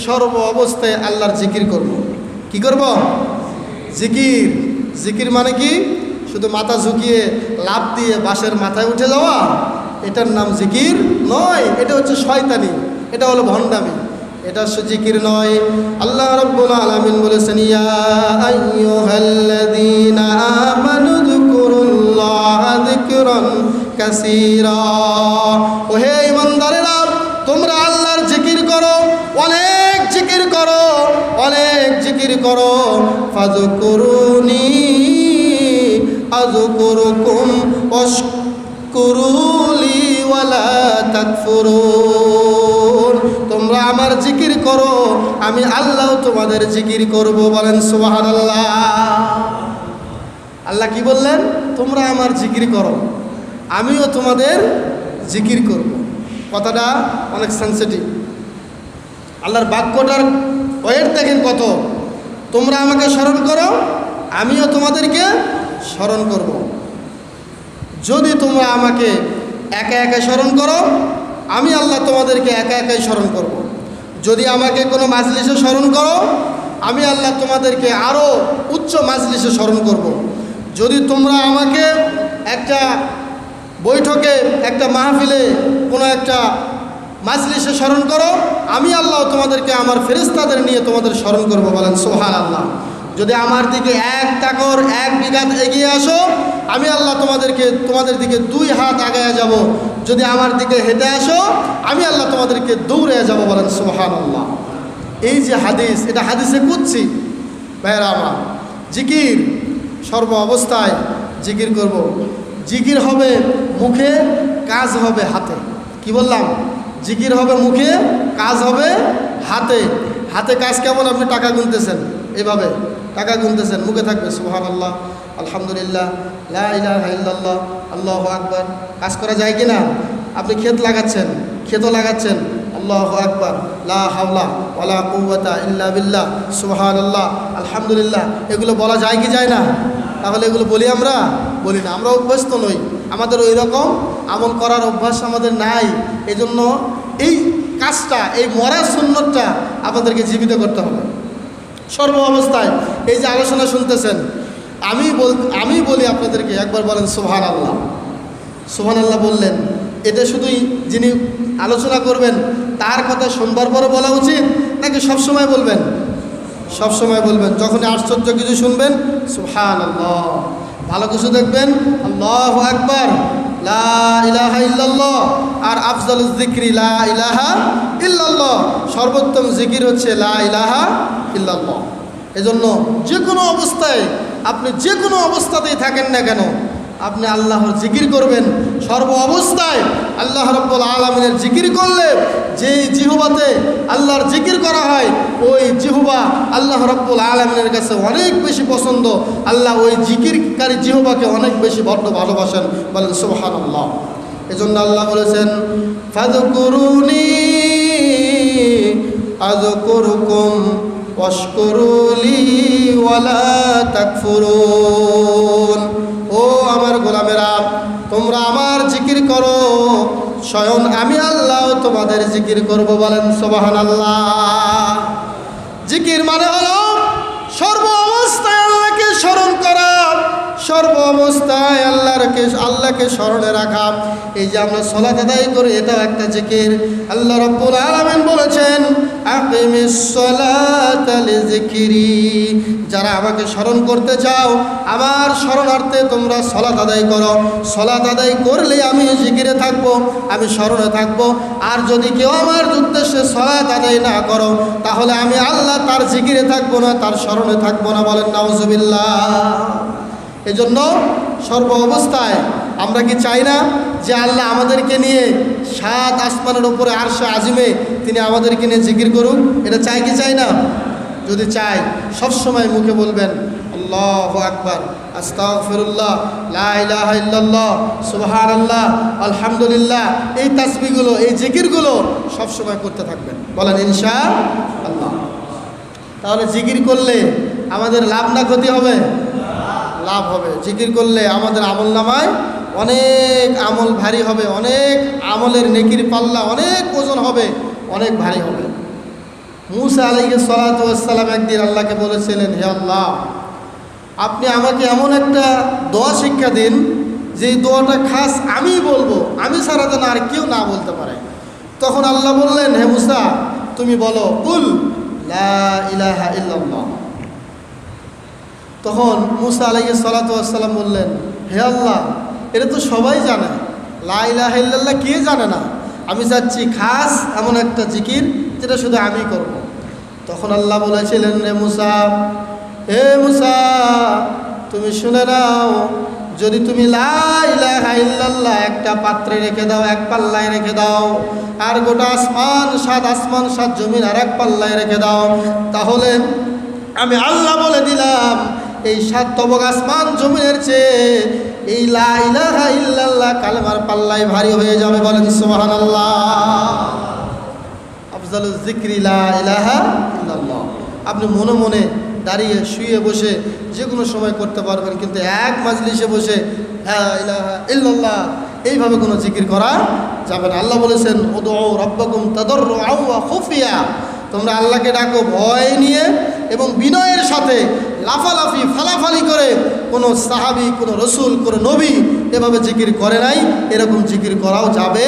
সর্ব অবস্থায় আল্লাহর জিকির করব। কি করব? জিকির। জিকির মানে কি? শুধু মাথা ঝুঁকিয়ে লাফ দিয়ে বাঁশের মাথায় উঠে যাওয়া, এটার নাম জিকির নয়। এটা হচ্ছে শয়তানি, এটা হলো ভণ্ডামি, এটা হচ্ছে জিকির নয়। আল্লাহ রাব্বুল আলামিন বলেছেন, ইয়া আইয়ুহাল্লাযীনা আমানু যকুরুল্লাহা যিকরান কাসীরা। ও হে ঈমানদারেরা, তোমরা আল্লাহর জিকির করো, অনেক জিকির করো, অনেক জিকির করো। ফাযকুরুনি আযকুরুকুম ওয়াশকুরুলি ওয়ালা তাকফুরুন। তোমরা আমার জিকির করো, আমি আল্লাহ তোমাদের জিকির করব। বলেন সুবহানাল্লাহ। আল্লাহ কি বললেন? তোমরা আমার জিকির করো, আমিও তোমাদের জিকির করব। কথাটা অনেক সেন্সিটিভ। আল্লাহর বাক্যটার ওয়েট দেখেন কত। তোমরা আমাকে স্মরণ করো, আমিও তোমাদেরকে স্মরণ করব। যদি তোমরা আমাকে একা একা স্মরণ করো, আমি আল্লাহ তোমাদেরকে একা একাই স্মরণ করব। যদি আমাকে কোনো মাজলিসে স্মরণ করো, আমি আল্লাহ তোমাদেরকে আরও উচ্চ মাজলিসে স্মরণ করব। যদি তোমরা আমাকে একটা বৈঠকে, একটা মাহফিলে, কোনো একটা মাজলিসে স্মরণ করো, আমি আল্লাহ তোমাদেরকে আমার ফেরেশতাদের নিয়ে তোমাদের স্মরণ করব। বলেন সুবহানাল্লাহ। যদি আমার দিকে এক তাকর এক বিঘাত এগিয়ে আসো, আমি আল্লাহ তোমাদের দিকে 2 হাত আগায়া যাব। যদি আমার দিকে হেঁটে আসো, আমি আল্লাহ তোমাদেরকে দৌড়ে যাব। বলেন সুবহানাল্লাহ। এই যে হাদিস, এটা হাদিসে কুদসি। ভাইয়েরা আমার, জিকির সর্ব অবস্থায় জিকির করব। জিকির হবে মুখে, কাজ হবে হাতে। কি বললাম? জিকির হবে মুখে, কাজ হবে হাতে। হাতে কাজ কেমন? আপনি টাকা গুনতেছেন, এভাবে টাকা গুনতেছেন, মুখে থাকবে সুবহানাল্লাহ, আলহামদুলিল্লাহ, লা ইলাহা ইল্লাল্লাহ, আল্লাহু আকবার। কাজ করা যায় কি না? আপনি ক্ষেত লাগাচ্ছেন, ক্ষেতও লাগাচ্ছেন, আল্লাহু আকবার, লা হাওলা ওয়ালা কুওয়াতা ইল্লা বিল্লাহ, সুবহানাল্লাহ, আলহামদুলিল্লাহ। এগুলো বলা যায় কি যায় না? তাহলে এগুলো বলি আমরা? বলি না। আমরা অভ্যস্ত নই, আমাদের ওই রকম আমল করার অভ্যাস আমাদের নাই। এজন্য এই কাজটা, এই মরা সুন্নতটা আপনাদেরকে জীবিত করতে হবে সর্ব অবস্থায়। এই যে আলোচনা শুনতেছেন, আমি বলি আপনাদেরকে, একবার বলেন সুবহানাল্লাহ। সুবহানাল্লাহ বললেন, এটা শুধুই যিনি আলোচনা করবেন তার কথা শুনবার পরে বলা উচিত, নাকি সবসময় বলবেন? সবসময় বলবেন। যখনই আশ্চর্য কিছু শুনবেন, সুবহানাল্লাহ। ভালো কিছু দেখবেন, আল্লাহু আকবার, লা ইলাহা ইল্লাল্লাহ। আর আফজালুজ যিকরি লা ইলাহা ইল্লাল্লাহ। সর্বোত্তম জিকির হচ্ছে লা ইলাহা ইল্লাল্লাহ। এজন্য যে কোনো অবস্থায়, আপনি যে কোনো অবস্থাতেই থাকেন না কেন, আপনি আল্লাহর জিকির করবেন সর্ব অবস্থায়। আল্লাহ রাব্বুল আলামিনের জিকির করলে যেই জিহ্বাতে আল্লাহর জিকির করা হয়, ওই জিহ্বা আল্লাহ রাব্বুল আলামিনের কাছে অনেক বেশি পছন্দ। আল্লাহ ওই জিকিরকারী জিহ্বাকে অনেক বেশি বড্ড ভালোবাসেন। বলেন সুবহানাল্লাহ। এজন্য আল্লাহ বলেছেন, ফাযকুরুনি আযকুরুকুম ওয়াশকুরুলি ওয়ালা তাকফুরুন। ও আমার গোলামেরা, তোমরা আমার জিকির করো, স্বয়ং আমি আল্লাহ তোমাদের জিকির করব। বলেন সুবহানাল্লাহ। জিকির মানে হলো সর্ব অবস্থায় আল্লাহকে স্মরণ করা, সর্ব অবস্থায় আল্লাহকে স্মরণে রাখা। এই যে আমরা সালাত আদায় করি, এটাও একটা জিকির। আল্লাহ রাব্বুল আলামিন বলেছেন, আকিমিস সালাতা লিযিকরি। যারা আমাকে স্মরণ করতে চাও, আমার স্মরণার্থে তোমরা সালাত আদায় করো। সালাত আদায় করলে আমি জিকিরে থাকবো, আমি স্মরণে থাকবো। আর যদি কেউ আমার উদ্দেশ্যে সালাত আদায় না করো, তাহলে আমি আল্লাহ তার জিকিরে থাকবো না, তার স্মরণে থাকবো না। বলেন নাউজুবিল্লাহ। এজন্য সর্ব অবস্থায় আমরা কি চাই না যে আল্লাহ আমাদেরকে নিয়ে 7 আসমানের উপরে আরশে আজিমে তিনি আমাদেরকে নিয়ে জিকির করুন? এটা চাই কি চাই না? যদি চাই, সবসময় মুখে বলবেন আল্লাহু আকবার, আস্তাগফিরুল্লাহ, লা ইলাহা ইল্লাল্লাহ, সুবহানাল্লাহ, আলহামদুলিল্লাহ। এই তাসবিহগুলো, এই জিকিরগুলো সবসময় করতে থাকবেন। বলেন ইনশাআল্লাহ। তাহলে জিকির করলে আমাদের লাভ না ক্ষতি হবে? লাভ হবে। জিকির করলে আমাদের আমল নামায় অনেক আমল ভারী হবে, অনেক আমলের নেকির পাল্লা অনেক ওজন হবে, অনেক ভারী হবে। মুসা আলাইহিস সালাতু ওয়াস সালাম একদিন আল্লাহকে বলেছিলেন, হে আল্লাহ, আপনি আমাকে এমন একটা দোয়া শিক্ষা দিন যেই দোয়াটা খাস আমি বলবো, আমি ছাড়া যেন আর কেউ না বলতে পারে। তখন আল্লাহ বললেন, হে মুসা, তুমি বলো কুল লা ইলাহা ইল্লাল্লাহ। তখন মুসা আলাইহিস সালাতু ওয়াস সালাম বললেন, হে আল্লাহ, এটা তো সবাই জানে, লা ইলাহা ইল্লাল্লাহ কে জানে না, আমি চাচ্ছি খাস এমন একটা জিকির যেটা শুধু আমি করব। তখন আল্লাহ বলেছিলেন, হে মুসা, তুমি শুনে নাও, যদি তুমি লা ইলাহা ইল্লাল্লাহ একটা পাত্রে রেখে দাও, এক পাল্লায় রেখে দাও, আর গোটা আসমান সাত জমিন আর এক পাল্লায় রেখে দাও, তাহলে আমি আল্লাহ বলে দিলাম এই 7 তবক আসমান জমিনের চেয়ে এই লা ইলাহা ইল্লাল্লাহ কালেমার পাল্লায় ভারী হয়ে যাবে। বলেন সুবহানাল্লাহ। আফজালুজ যিকরি লা ইলাহা ইল্লাল্লাহ। আপনি মনে মনে দাঁড়িয়ে শুয়ে বসে যে কোনো সময় করতে পারবেন, কিন্তু এক মাজলিসে বসে লা ইলাহা ইল্লাল্লাহ এইভাবে কোনো জিকির করা যাবে না। আল্লাহ বলেছেন, উদউ রাব্বাকুম তাদাররুআন ওয়া খুফিয়া, তোমরা আল্লাহকে ডাকো ভয় নিয়ে এবং বিনয়ের সাথে, লাফালাফি ফালাফালি করে। কোনো সাহাবী, কোনো রসুল, কোনো নবী এভাবে জিকির করে নাই, এরকম জিকির করাও যাবে